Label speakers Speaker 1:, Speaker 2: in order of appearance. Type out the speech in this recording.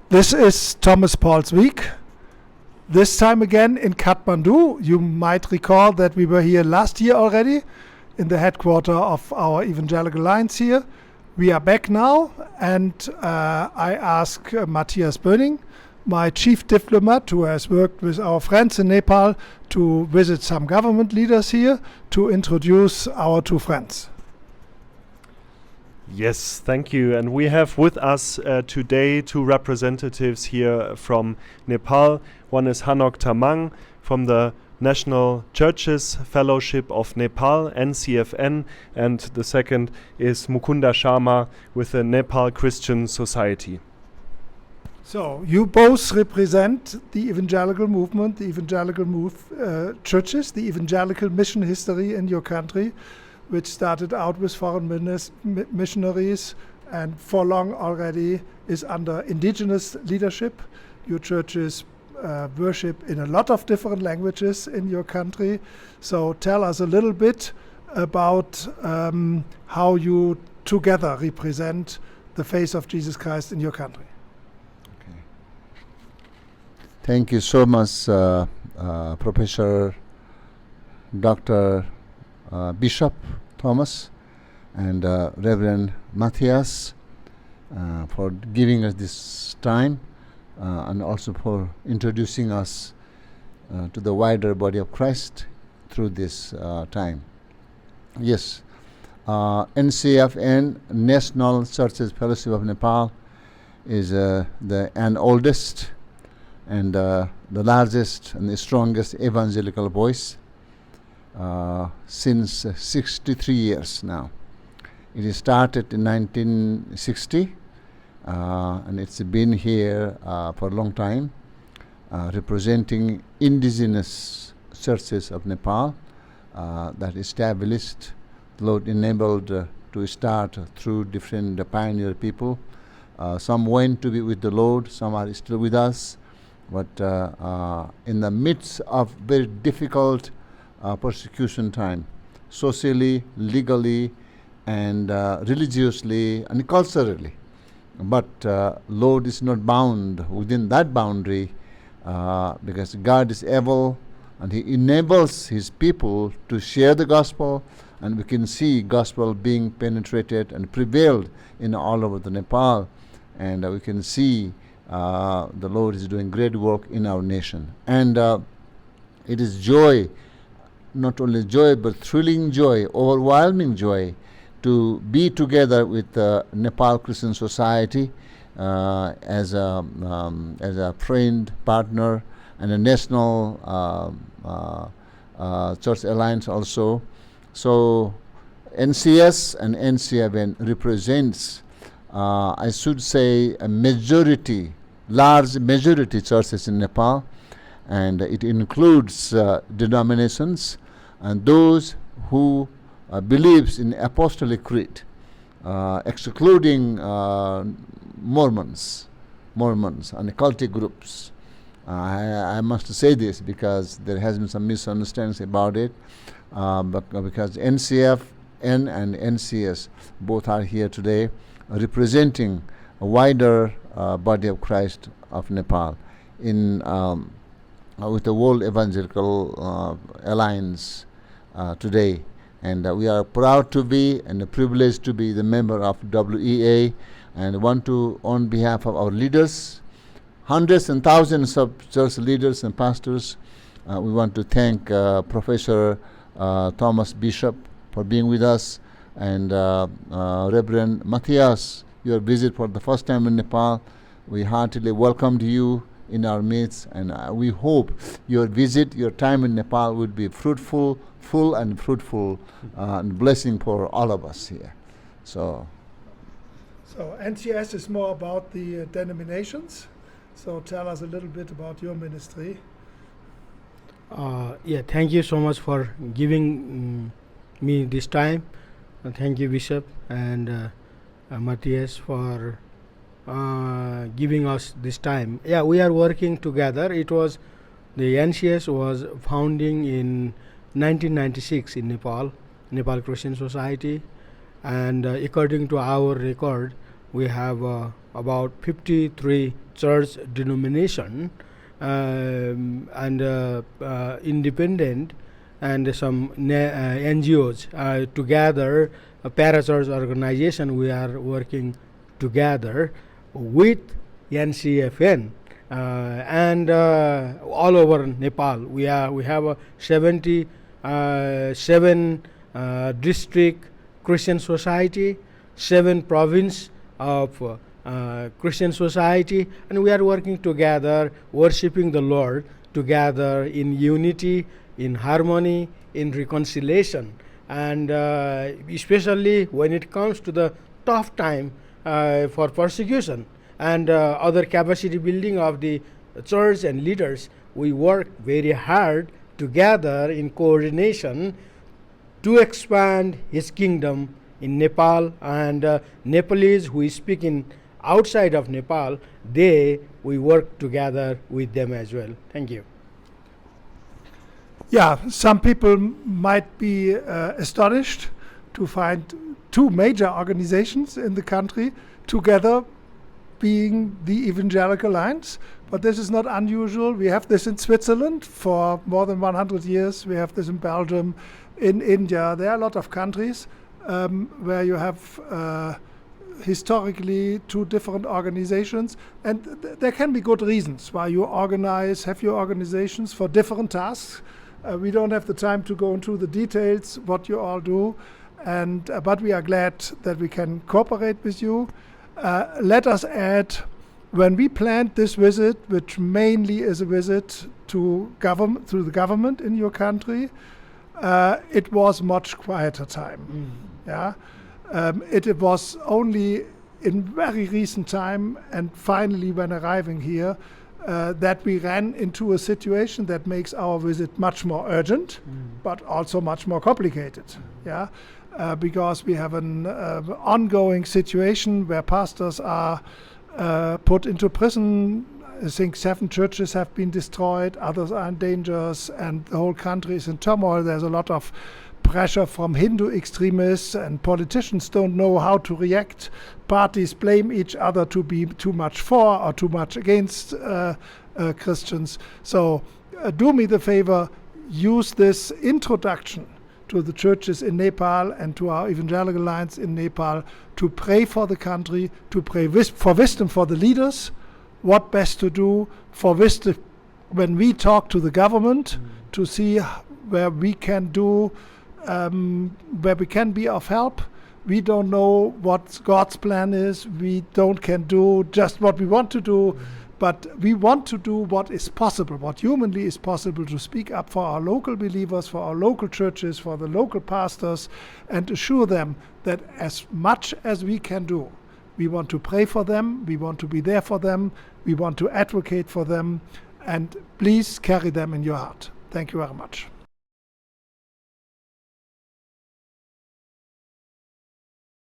Speaker 1: This is Thomas Paul's Week. This time again in Kathmandu. You might recall that we were here last year already in the headquarters of our Evangelical Alliance here. We are back now, and I ask Matthias Böning, my chief diplomat who has worked with our friends in Nepal to visit some government leaders here, to introduce our two friends.
Speaker 2: Yes, thank you. And we have with us today two representatives here from Nepal. One is Hanok Tamang from the National Churches Fellowship of Nepal, NCFN, and the second is Mukunda Sharma with the Nepal Christian Society.
Speaker 1: So you both represent the evangelical movement, the evangelical churches, the evangelical mission history in your country, which started out with foreign missionaries and for long already is under indigenous leadership. Your churches worship in a lot of different languages in your country. So tell us a little bit about how you together represent the face of Jesus Christ in your country.
Speaker 3: Okay. Thank you so much, Professor Dr. Bishop Thomas and Reverend Matthias for giving us this time and also for introducing us to the wider body of Christ through this time. Yes, NCFN, National Churches Fellowship of Nepal, is the oldest and the largest and the strongest evangelical voice since 63 years now. It started in 1960 and it's been here for a long time, representing indigenous churches of Nepal that established, Lord enabled to start through different pioneer people. Some went to be with the Lord, some are still with us, but in the midst of very difficult persecution time, socially, legally, and religiously and culturally. But Lord is not bound within that boundary because God is able and He enables His people to share the gospel, and we can see gospel being penetrated and prevailed in all over the Nepal, and we can see the Lord is doing great work in our nation. And it is joy, not only joy, but thrilling joy, overwhelming joy, to be together with the Nepal Christian Society as a friend, partner, and a national church alliance also. So NCS and NCFN represents, I should say, a majority, large majority churches in Nepal, and it includes denominations and those who believes in apostolic creed, excluding Mormons and occultic groups. I must say this because there has been some misunderstandings about it, but because NCFN and NCS both are here today representing a wider body of Christ of Nepal in with the World Evangelical Alliance today. And we are proud to be and privileged to be the member of WEA, and want to, on behalf of our leaders, hundreds and thousands of church leaders and pastors, we want to thank Professor Thomas Bishop for being with us, and Reverend Matthias, your visit for the first time in Nepal. We heartily welcomed you in our midst, and we hope your visit, your time in Nepal would be fruitful, full and fruitful, and blessing for all of us here. So
Speaker 1: NCS is more about the denominations. So tell us a little bit about your ministry.
Speaker 4: Thank you so much for giving me this time. Thank you, Bishop and Matthias, for giving us this time. We are working together. It was the NCS was founding in 1996 in Nepal Christian Society, and according to our record, we have about 53 church denomination and independent and some NGOs together, a parachurch organization. We are working together with NCFN and all over Nepal. We have 77 district Christian society, 7 province of Christian society, and we are working together, worshiping the Lord together in unity, in harmony, in reconciliation, and especially when it comes to the tough time for persecution and other capacity building of the church and leaders, we work very hard together in coordination to expand His kingdom in Nepal, and Nepalese who speak in outside of Nepal, we work together with them as well. Thank you.
Speaker 1: Yeah, some people might be astonished to find 2 major organizations in the country together being the Evangelical Alliance, but this is not unusual. We have this in Switzerland for more than 100 years. We have this in Belgium, in India. There are a lot of countries where you have historically 2 different organizations, and there can be good reasons why you have your organizations for different tasks. We don't have the time to go into the details what you all do, and but we are glad that we can cooperate with you. Let us add, when we planned this visit, which mainly is a visit to the government in your country, it was much quieter time. Yeah, it was only in very recent time, and finally when arriving here, that we ran into a situation that makes our visit much more urgent, but also much more complicated. Yeah, because we have an ongoing situation where pastors are put into prison. I think 7 churches have been destroyed, others are in danger, and the whole country is in turmoil. There's a lot of pressure from Hindu extremists, and politicians don't know how to react. Parties blame each other to be too much for or too much against Christians. So do me the favor, use this introduction to the churches in Nepal and to our Evangelical Alliance in Nepal to pray for the country, to pray for wisdom for the leaders, what best to do, for wisdom when we talk to the government, to see where we can do, where we can be of help. We don't know what God's plan is. We can do just what we want to do, but we want to do what is possible, what humanly is possible, to speak up for our local believers, for our local churches, for the local pastors, and assure them that as much as we can do, we want to pray for them, we want to be there for them, we want to advocate for them, and please carry them in your heart. Thank you very much.